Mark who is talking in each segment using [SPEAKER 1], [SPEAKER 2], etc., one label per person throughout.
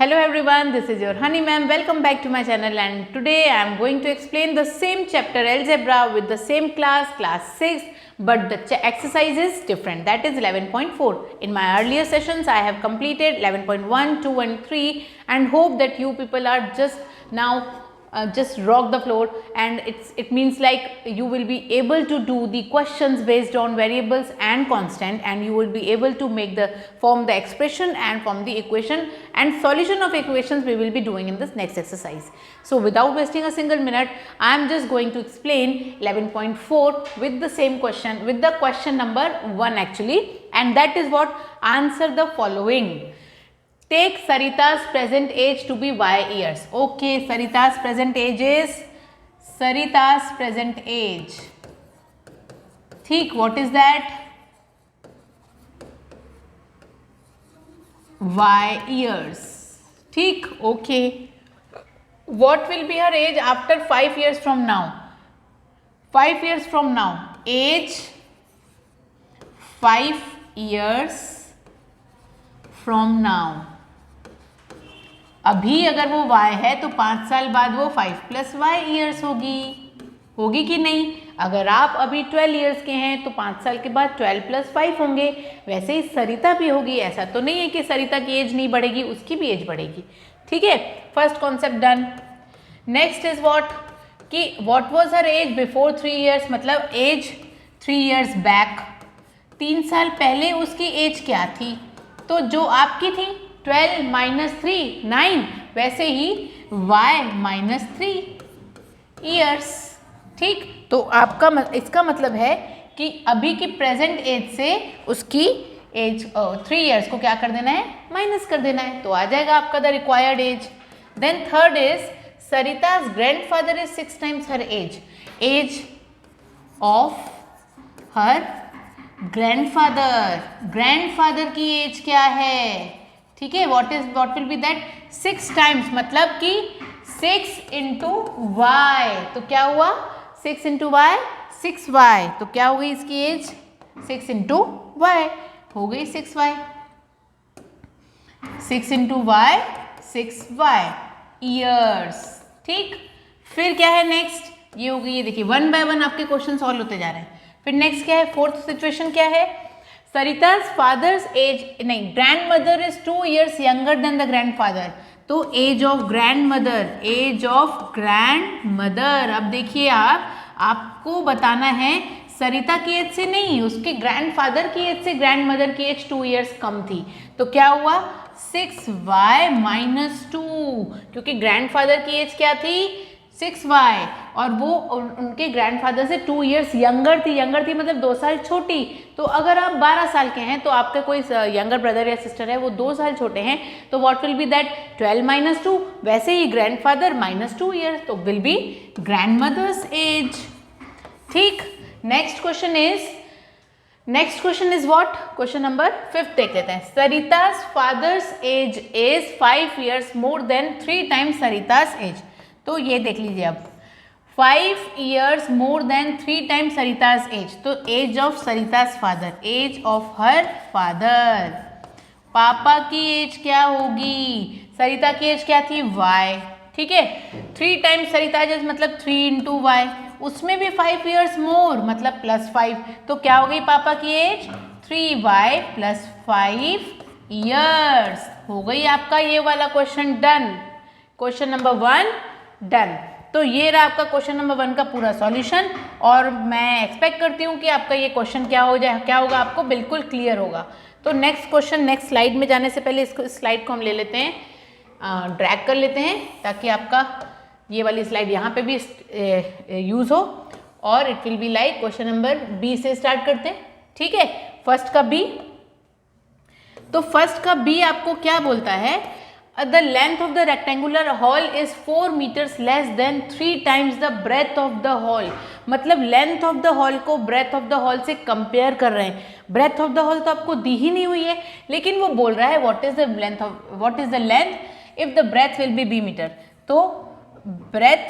[SPEAKER 1] Hello everyone, this is your Honey ma'am. Welcome back to my channel, and today I am going to explain the same chapter algebra with the same class 6, but the exercise is different, that is 11.4. In my earlier sessions I have completed 11.1, 2 and 3 and hope that you people are just now just rock the floor, and it means like you will be able to do the questions based on variables and constant, and you will be able to make form the expression and form the equation, and solution of equations we will be doing in this next exercise. So without wasting a single minute, I am just going to explain 11.4 with the same question, with the question number 1 actually, and that is what: answer the following. Take Sarita's present age to be y years. Okay, Sarita's present age is ठीक, what is that? Y years. ठीक, okay. What will be her age after 5 years from now? 5 years from now, age 5 years from now. अभी अगर वो y है तो 5 साल बाद वो 5 + y ईयर्स होगी कि नहीं? अगर आप अभी 12 ईयर्स के हैं तो 5 साल के बाद 12 + 5 होंगे। वैसे ही सरिता भी होगी, ऐसा तो नहीं है कि सरिता की एज नहीं बढ़ेगी, उसकी भी एज बढ़ेगी। ठीक है, first concept done. Next is what कि what was her age before 3 years, मतलब एज 3 ईयर्स बैक, 3 साल पहले उसकी एज क्या थी? तो जो आपकी थी 12 - 3 9, वैसे ही y - 3 ईयर्स। ठीक, तो आपका इसका मतलब है कि अभी की प्रेजेंट एज से उसकी एज 3 ईयर्स को क्या कर देना है? माइनस कर देना है, तो आ जाएगा आपका the required age. Then third is Sarita's grandfather is 6 times her age of her grandfather की एज क्या है? ठीक है, what will be that? 6 times, मतलब कि 6 × y, तो क्या हुआ? 6 × y 6y, तो क्या हो गई इसकी एज? 6 × y हो गई 6y, 6 × y 6y ईयर्स। ठीक, फिर क्या है नेक्स्ट? ये हो गई, ये देखिए 1 by 1 आपके क्वेश्चन सॉल्व होते जा रहे हैं। फिर नेक्स्ट क्या है? फोर्थ सिचुएशन क्या है? सरिता's फादर्स एज नहीं, grand mother is 2 years younger than the grand father, तो एज ऑफ ग्रैंड मदर। अब देखिए आपको बताना है सरिता की एज से नहीं, उसके ग्रैंडफादर की एज से ग्रैंड मदर की एज 2 years कम थी, तो क्या हुआ? 6y - 2, क्योंकि ग्रैंडफादर की एज क्या थी? 6y, और वो उनके ग्रैंडफादर से 2 years यंगर थी मतलब 2 साल छोटी। तो अगर आप 12 साल के हैं तो आपका कोई यंगर ब्रदर या सिस्टर है वो 2 साल छोटे हैं, तो व्हाट विल बी दैट? 12 - 2, वैसे ही ग्रैंडफादर -2 years, तो will be grandmother's age. ठीक, next question is what? Question number 5 देख लेते हैं। सरिता's father's age is 5 years more than 3 times सरिता's एज, तो ये देख लीजिए अब 5 years मोर देन 3 times सरिता's एज, तो एज ऑफ सरिता's father, age of her father. पापा की एज क्या होगी? सरिता की एज क्या थी? y, ठीक है, 3 times सरिता एज मतलब 3 × y, उसमें भी 5 years मोर मतलब +5, तो क्या हो गई पापा की एज? 3y + 5 years हो गई आपका ये वाला question done. Question number 1 done. तो ये रहा आपका क्वेश्चन नंबर 1 का पूरा सॉल्यूशन, और मैं एक्सपेक्ट करती हूँ कि आपका ये क्वेश्चन क्या होगा, आपको बिल्कुल क्लियर होगा। तो नेक्स्ट क्वेश्चन, नेक्स्ट स्लाइड में जाने से पहले इस स्लाइड को हम ले लेते हैं, ड्रैग कर लेते हैं, ताकि आपका ये वाली स्लाइड यहाँ पे भी यूज हो, और it will be like question number B से स्टार्ट करते हैं। ठीक है, फर्स्ट का बी, तो फर्स्ट का बी आपको क्या बोलता है? The length of the rectangular hall is 4 meters less than 3 times the breadth of the hall, मतलब लेंथ ऑफ द हॉल को ब्रेथ ऑफ द हॉल से कंपेयर कर रहे हैं। ब्रेथ ऑफ द हॉल तो आपको दी ही नहीं हुई है, लेकिन वो बोल रहा है what is the length if the breadth will be metre, तो breadth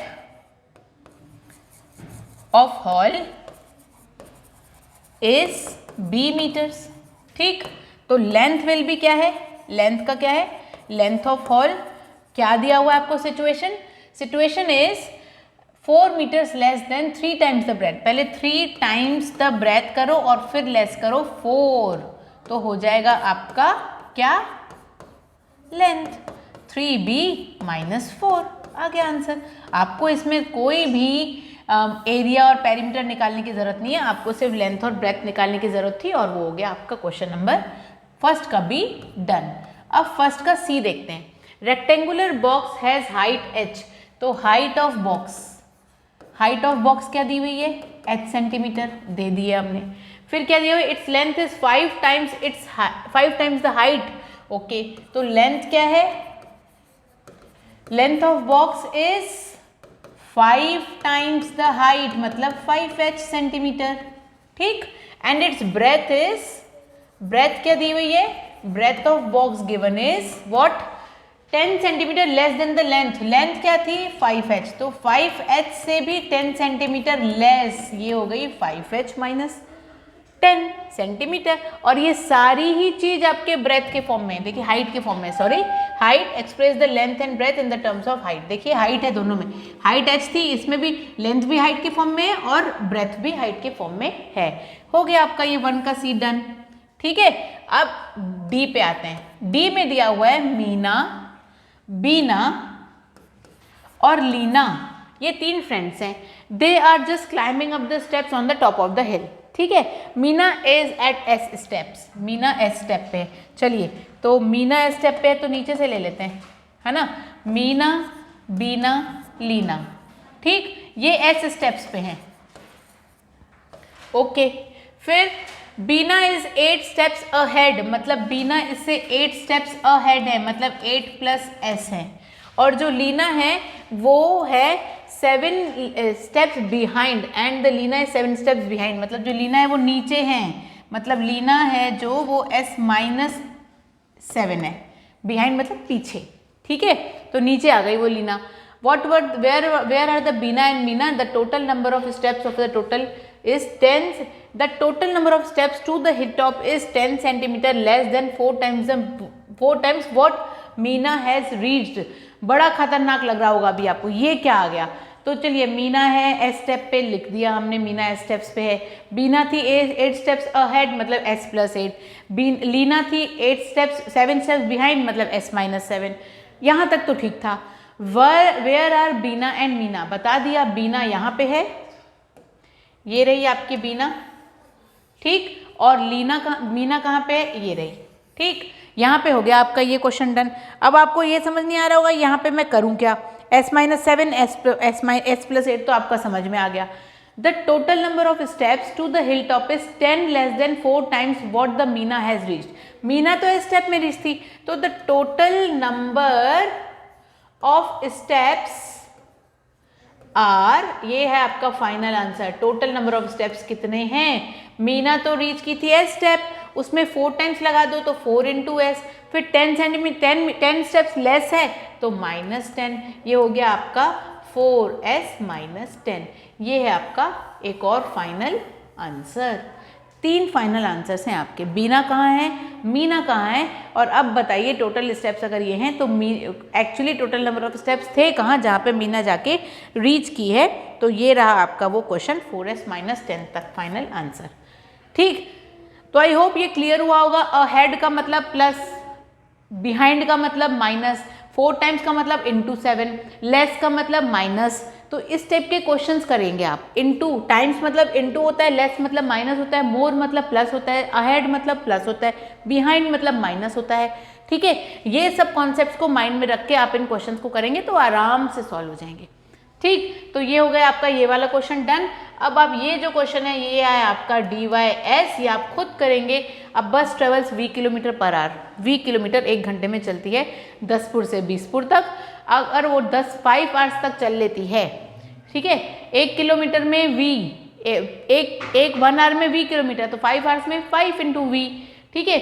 [SPEAKER 1] of hall is b metres. ठीक, तो लेंथ विल बी क्या है? लेंथ का क्या है? लेंथ ऑफ हॉल क्या दिया हुआ है आपको situation is 4 metres less than 3 times the breadth. पहले 3 टाइम्स द ब्रेथ करो और फिर लेस करो 4, तो हो जाएगा आपका क्या लेंथ 3b - 4। आ गया आंसर। आपको इसमें कोई भी एरिया और पेरीमीटर निकालने की जरूरत नहीं है, आपको सिर्फ लेंथ और ब्रेथ निकालने की जरूरत थी और वो हो गया आपका क्वेश्चन नंबर फर्स्ट का बी डन। अब फर्स्ट का सी देखते हैं। Rectangular box has height h, तो हाइट ऑफ बॉक्स क्या दी हुई है h सेंटीमीटर दे दिया हमने। फिर क्या दिया हुआ है its length is 5 times the height. Okay, तो लेंथ क्या है, length of box is 5 times the height मतलब 5h सेंटीमीटर, ठीक। एंड इट्स ब्रेथ क्या दी हुई है, breadth of box given is what 10 centimetres less than the length क्या थी 5h, तो 5h से भी 10 सेंटीमीटर लेस, ये हो गई 5h - 10 सेंटीमीटर। और ये सारी ही चीज आपके ब्रेथ के फॉर्म में, देखिए हाइट के फॉर्म में, sorry height express the length and breadth in the terms of height. देखिए हाइट है दोनों में, हाइट h थी, इसमें भी लेंथ भी हाइट के फॉर्म में है और ब्रेथ भी हाइट के फॉर्म में है। हो गया आपका ये 1 का सी डन, ठीक है। अब डी पे आते हैं। डी में दिया हुआ है मीना, बीना और लीना, ये 3 फ्रेंड्स हैं। They are just climbing up the steps on the top of the hill, ठीक है। Meena is at S steps, Meena S step पे। चलिए, तो मीना S स्टेप पे है तो नीचे से ले लेते हैं, है ना। मीना, बीना, लीना, ठीक, ये S स्टेप्स पे हैं। ओके, फिर बीना इज 8 स्टेप्स अहेड, मतलब बीना इससे 8 स्टेप्स अहेड है, मतलब 8 + S है। और जो लीना है वो है 7 steps behind and the Leena is 7 steps behind, मतलब जो लीना है वो नीचे हैं, मतलब लीना है जो वो S - 7 है, बिहाइंड मतलब पीछे, ठीक है, तो नीचे आ गई वो Leena. where are the Bina and Meena? The total number of steps of the total is 10. The total number of steps to the hilltop is 10 centimeter less than 4 times what Meena has reached. बड़ा खतरनाक लग रहा होगा अभी आपको, ये क्या आ गया। तो चलिए, मीना है S स्टेप पे, लिख दिया हमने, मीना S स्टेप्स पे है। बीना थी 8 स्टेप्स अहेड मतलब S + 8। लीना थी 7 स्टेप्स बिहाइंड मतलब S - 7। यहाँ तक तो ठीक था। Where are Beena and Meena, बता दिया बीना यहाँ पे है, ये रही आपकी बीना, ठीक, और मीना कहाँ पे है, ये रही, ठीक। यहाँ पे हो गया आपका ये क्वेश्चन डन। अब आपको ये समझ नहीं आ रहा होगा यहाँ पे मैं करूँ क्या, S - 7 S + 8 तो आपका समझ में आ गया। The total number of steps to the hill top is 10 less than 4 times what the Meena has reached. Meena तो इस स्टेप में रीच थी, तो the total number of steps are, ये है आपका final answer. Total number of steps कितने हैं, मीना तो रीच की थी S स्टेप, उसमें 4 टाइम्स लगा दो तो 4 × S, फिर 10 स्टेप्स लेस है तो -10, ये हो गया आपका 4S - 10। ये है आपका एक और फाइनल आंसर। 3 फाइनल आंसर्स हैं आपके। बीना कहाँ है, मीना कहाँ है, और अब बताइए टोटल स्टेप्स अगर ये हैं तो actually total number of steps थे कहाँ जहाँ पे मीना जाके रीच की है, तो ये रहा आपका वो क्वेश्चन 4S - 10 तक फाइनल आंसर, ठीक। तो आई होप ये क्लियर हुआ होगा। अहेड का मतलब प्लस, बिहाइंड का मतलब माइनस, 4 टाइम्स का मतलब × 7, लेस का मतलब माइनस। तो इस टाइप के क्वेश्चंस करेंगे आप। इनटू, टाइम्स मतलब इनटू होता है, लेस मतलब माइनस होता है, मोर मतलब प्लस होता है, अहेड मतलब प्लस होता है, बिहाइंड मतलब माइनस होता है, ठीक है। ये सब कॉन्सेप्ट्स को माइंड में रख के आप इन क्वेश्चंस को करेंगे तो आराम से सॉल्व हो जाएंगे, ठीक। तो ये हो गया आपका ये वाला क्वेश्चन डन। अब आप ये जो क्वेश्चन है ये है आपका DYS, ये आप खुद करेंगे। अब बस travels V km/h, V kilometre 1 घंटे में चलती है 10पुर से 20पुर तक। अगर वो 5 आवर्स तक चल लेती है, ठीक है, 1 किलोमीटर में एक 1 आवर में V किलोमीटर, तो 5 आवर्स में 5 × V, ठीक है।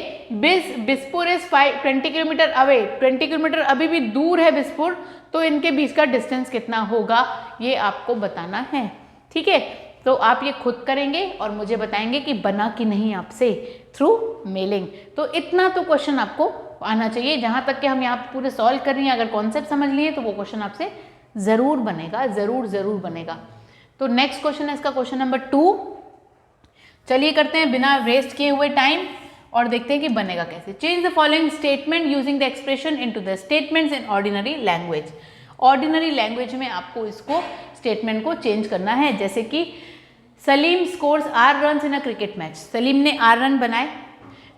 [SPEAKER 1] बिसपुर इज 20 किलोमीटर अवे, 20 किलोमीटर अभी भी दूर है बिसपुर, तो इनके बीच का डिस्टेंस कितना होगा ये आपको बताना है, ठीक है। तो आप ये खुद करेंगे और मुझे बताएंगे कि बना कि नहीं आपसे थ्रू मेलिंग। तो इतना तो क्वेश्चन आपको आना चाहिए। जहाँ तक कि हम यहाँ पूरे सॉल्व कर रही हैं, अगर कॉन्सेप्ट समझ लिए तो वो क्वेश्चन आपसे ज़रूर बनेगा, ज़रूर बनेगा। तो नेक्स्ट क्वेश्चन है इसका क्वेश्चन नंबर 2। चलिए करते हैं बिना वेस्ट किए हुए टाइम और देखते हैं कि बनेगा कैसे। Change the following statement using the expression into the statements in ordinary language. Ordinary language में आपको इसको स्टेटमेंट को चेंज करना है। जैसे कि Salim scores R runs in a cricket match. Salim ने R रन बनाए,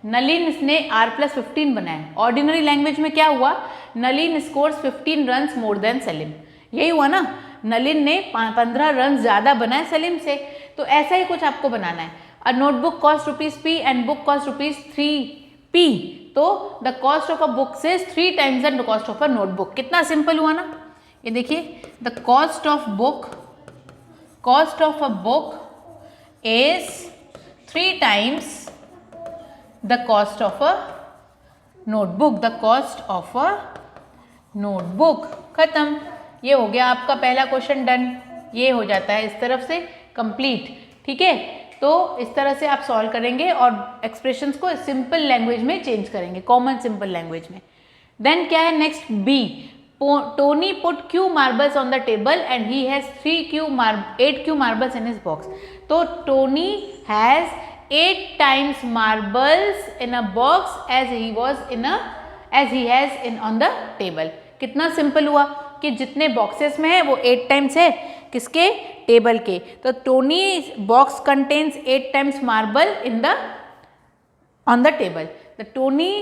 [SPEAKER 1] नलिन ने R+15 बनाए। ऑर्डिनरी लैंग्वेज में क्या हुआ, Nalin scores 15 runs more than Salim, यही हुआ ना, नलिन ने 15 रन ज़्यादा बनाए सलीम से। तो ऐसा ही कुछ आपको बनाना है। A notebook cost ₹P and book cost ₹3P, तो the cost of a book is 3 times the cost of a notebook. कितना सिंपल हुआ ना, ये देखिए, the cost of a book is 3 times the cost of a notebook, the cost of a notebook। खत्म, ये हो गया आपका पहला क्वेश्चन डन। ये हो जाता है इस तरफ से कंप्लीट, ठीक है। तो इस तरह से आप सॉल्व करेंगे और एक्सप्रेशंस को सिंपल लैंग्वेज में चेंज करेंगे, कॉमन सिंपल लैंग्वेज में। देन क्या है next, B, Tony put Q marbles on the table and he has 8Q marbles in his box। तो Tony has 8 times marbles in a box as he has on the table। कितना simple हुआ कि जितने boxes में है वो 8 times है, किसके, टेबल के। तो Tony box contains 8 times marble on the table। The Tony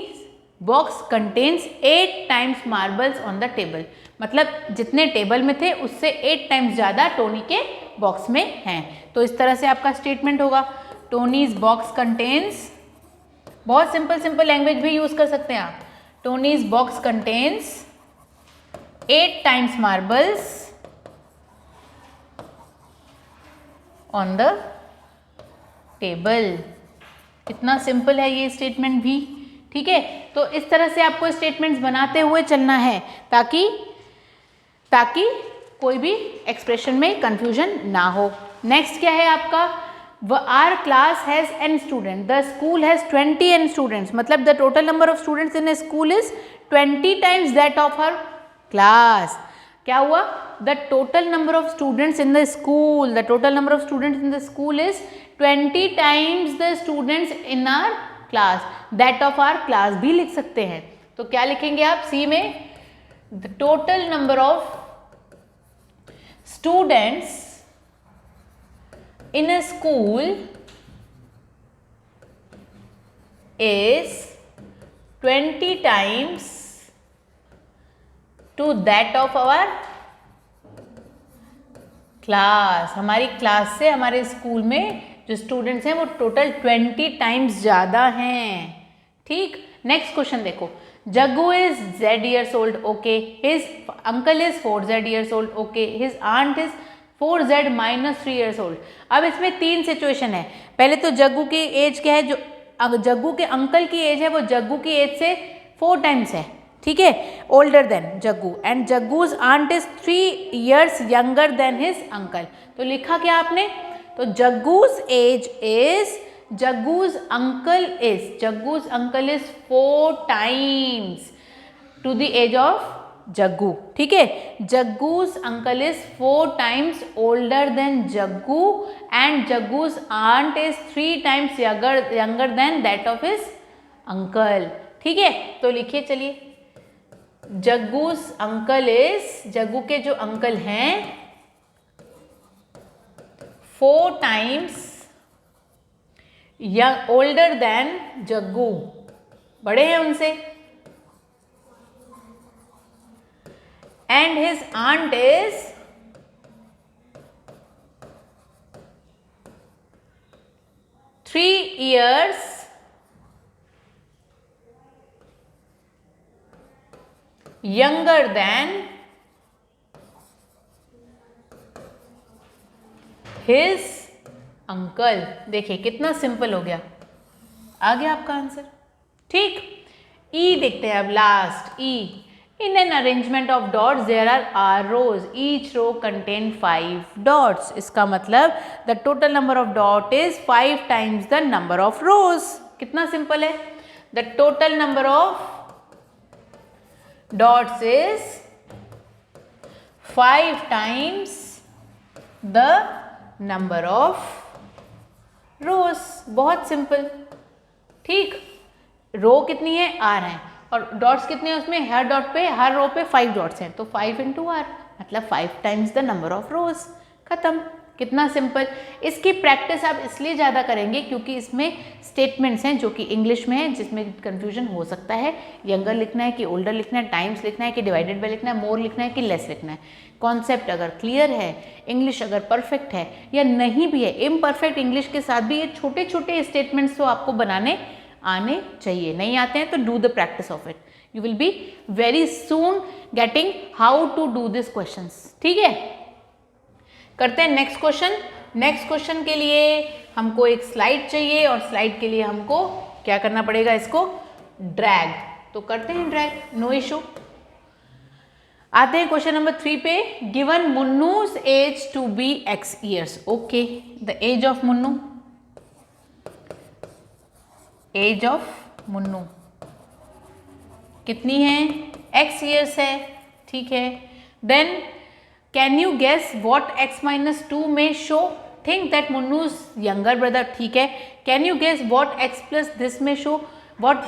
[SPEAKER 1] box contains 8 times marbles on the table, मतलब जितने टेबल में थे उससे 8 times ज़्यादा टोनी के बॉक्स में हैं। तो इस तरह से आपका स्टेटमेंट होगा, टोनीज बॉक्स कंटेन्स, बहुत सिंपल लैंग्वेज भी यूज़ कर सकते हैं आप। Tony's box contains 8 times marbles on the table। कितना सिंपल है ये स्टेटमेंट भी, ठीक है। तो इस तरह से आपको स्टेटमेंट्स बनाते हुए चलना है ताकि कोई भी एक्सप्रेशन में कंफ्यूजन ना हो। नेक्स्ट क्या है आपका, our class has n student, the school has 20 n students, मतलब the total number of students in a school is 20 times that of her class. क्या हुआ, the total number of students in the school, the total number of students in the school is 20 times the students in our class, that of our class भी लिख सकते हैं। तो क्या लिखेंगे आप सी में, the total number of students in a school is 20 times to that of our class. हमारी क्लास से हमारे स्कूल में जो स्टूडेंट्स हैं वो टोटल 20 times ज़्यादा हैं, ठीक। नेक्स्ट क्वेश्चन देखो, Jaggu is Z years old, okay, his uncle is 4Z years old, okay, his aunt is 4Z - 3 years old। अब इसमें 3 सिचुएशन है। पहले तो जग्गू की एज क्या है, जो जग्गू के अंकल की एज है वो जग्गू की एज से 4 times है, ठीक है, older than Jaggu, and Jaggu's aunt is 3 years younger than his uncle. तो लिखा क्या आपने, तो Jaggu's uncle is 4 times to the age of Jaggu, ठीक है। Jaggu's uncle is 4 times older than Jaggu and Jaggu's aunt is 3 times younger than that of his uncle, ठीक है। तो लिखिए चलिए, जग्गूज अंकल इज, जग्गू के जो अंकल हैं 4 times ओल्डर देन जग्गू, बड़े हैं उनसे, and his aunt is 3 years younger than his uncle. देखिए कितना सिंपल हो गया, आ गया आपका आंसर, ठीक। ई देखते हैं अब last, E, in an arrangement of dots there are rows, each row contain 5 dots. इसका मतलब the total number of dot is 5 times the number of rows. कितना सिंपल है, the total number of dots is 5 times the number of rows. बहुत simple, ठीक। रो कितनी है, are है, और डॉट्स कितने हैं उसमें, हर डॉट पे, हर रो पे 5 डॉट्स हैं, तो 5 इंटू आर मतलब 5 टाइम्स द नंबर ऑफ रोज। खत्म। कितना सिंपल। इसकी प्रैक्टिस आप इसलिए ज़्यादा करेंगे क्योंकि इसमें स्टेटमेंट्स हैं जो कि इंग्लिश में हैं, जिसमें कन्फ्यूजन हो सकता है। यंगर लिखना है कि ओल्डर लिखना है, टाइम्स लिखना है कि डिवाइडेड बाय लिखना है, मोर लिखना है कि लेस लिखना है। कॉन्सेप्ट अगर क्लियर है, इंग्लिश अगर परफेक्ट है या नहीं भी है, इम्परफेक्ट इंग्लिश के साथ भी ये छोटे छोटे स्टेटमेंट्स तो आपको बनाने आने चाहिए। नहीं आते हैं तो do the practice of it, you will be very soon getting how to do this questions. ठीक है, करते हैं नेक्स्ट क्वेश्चन। नेक्स्ट क्वेश्चन के लिए हमको एक स्लाइड चाहिए और स्लाइड के लिए हमको क्या करना पड़ेगा, इसको ड्रैग। तो करते हैं ड्रैग, नो इशू। आते हैं क्वेश्चन नंबर 3 पे। Given Munnu's age to be x years. Okay, the age of Munnu, age of Munnu कितनी है, x ईयर्स है, ठीक है। Then can you guess what x minus 2 में show, think that Munnu's younger brother, ठीक है। Can you guess what x plus this में show, what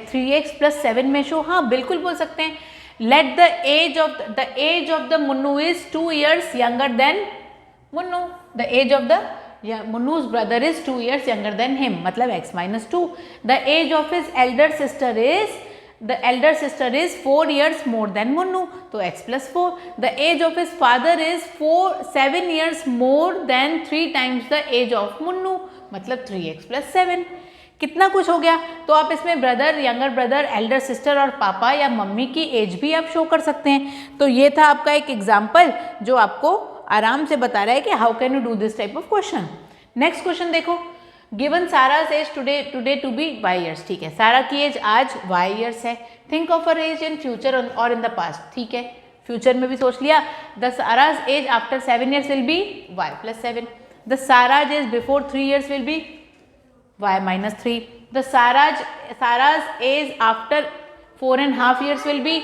[SPEAKER 1] 3x plus 7 में शो। हाँ बिल्कुल बोल सकते हैं। Let the age of the Munnu is 2 years younger than Munnu. The age of the Munnu's brother is 2 years younger than him, मतलब x minus 2. The age of his elder sister is 4 years more than Munnu, तो x plus 4. The age of his father is 7 years more than 3 times the age of Munnu, मतलब 3x plus 7. कितना कुछ हो गया। तो आप इसमें brother, younger brother, Elder sister और पापा या मम्मी की एज भी आप शो कर सकते हैं। तो ये था आपका एक एग्जाम्पल जो आपको आराम से बता रहा है कि how can you do this type of question. Next question देखो। Given Sara's age today to be y years, ठीक है। सारा की एज आज y years है। Think of her age in future और इन द पास्ट, ठीक है। फ्यूचर में भी सोच लिया। The Sara's age after 7 years will be y plus 7. The Sara's age before 3 years will be y minus 3. The Sarah's age after 4.5 years will be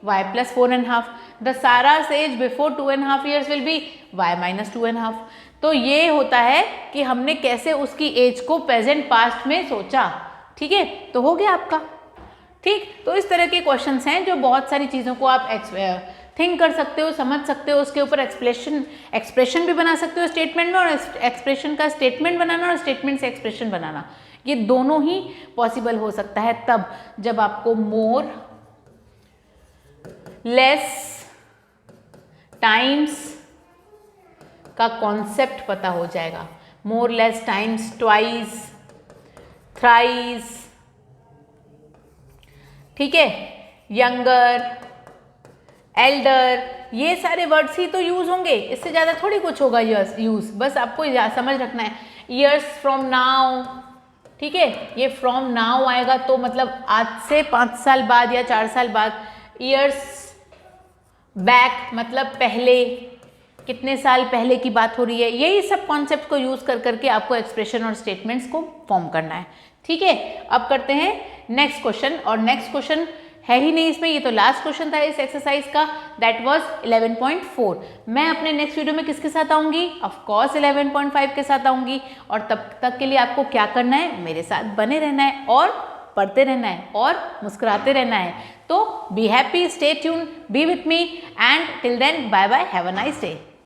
[SPEAKER 1] y plus 4.5. The Sarah's age before 2.5 years will be y minus 2.5. तो ये होता है कि हमने कैसे उसकी as को present past में सोचा, ठीक है। तो हो गया आपका, ठीक। तो इस तरह के क्वेश्चंस हैं जो बहुत सारी चीज़ों को आप थिंक कर सकते हो, समझ सकते हो, उसके ऊपर एक्सप्रेशन भी बना सकते हो स्टेटमेंट में, और एक्सप्रेशन का स्टेटमेंट बनाना और स्टेटमेंट से एक्सप्रेशन बनाना, ये दोनों ही पॉसिबल हो सकता है तब जब आपको मोर लेस टाइम्स का कॉन्सेप्ट पता हो जाएगा। More less times, twice, thrice, ठीक है, यंगर, एल्डर, ये सारे वर्ड्स ही तो यूज होंगे, इससे ज़्यादा थोड़ी कुछ होगा यूज। बस आपको समझ रखना है। ईयर्स फ्रॉम नाउ, ठीक है, ये फ्रॉम नाउ आएगा तो मतलब आज से 5 साल बाद या 4 साल बाद। ईयर्स बैक मतलब पहले, कितने साल पहले की बात हो रही है। यही सब कॉन्सेप्ट को यूज कर करके आपको एक्सप्रेशन और स्टेटमेंट्स को फॉर्म करना है, ठीक है। अब करते हैं नेक्स्ट क्वेश्चन, और नेक्स्ट क्वेश्चन है ही नहीं इसमें, ये तो लास्ट क्वेश्चन था इस एक्सरसाइज का, दैट वाज 11.4। मैं अपने नेक्स्ट वीडियो में किसके साथ आऊँगी, ऑफ कोर्स 11.5 के साथ आऊँगी। और तब तक के लिए आपको क्या करना है, मेरे साथ बने रहना है और पढ़ते रहना है और मुस्कुराते रहना है। तो be happy, stay tune, be with me, and till then bye bye, have a nice day.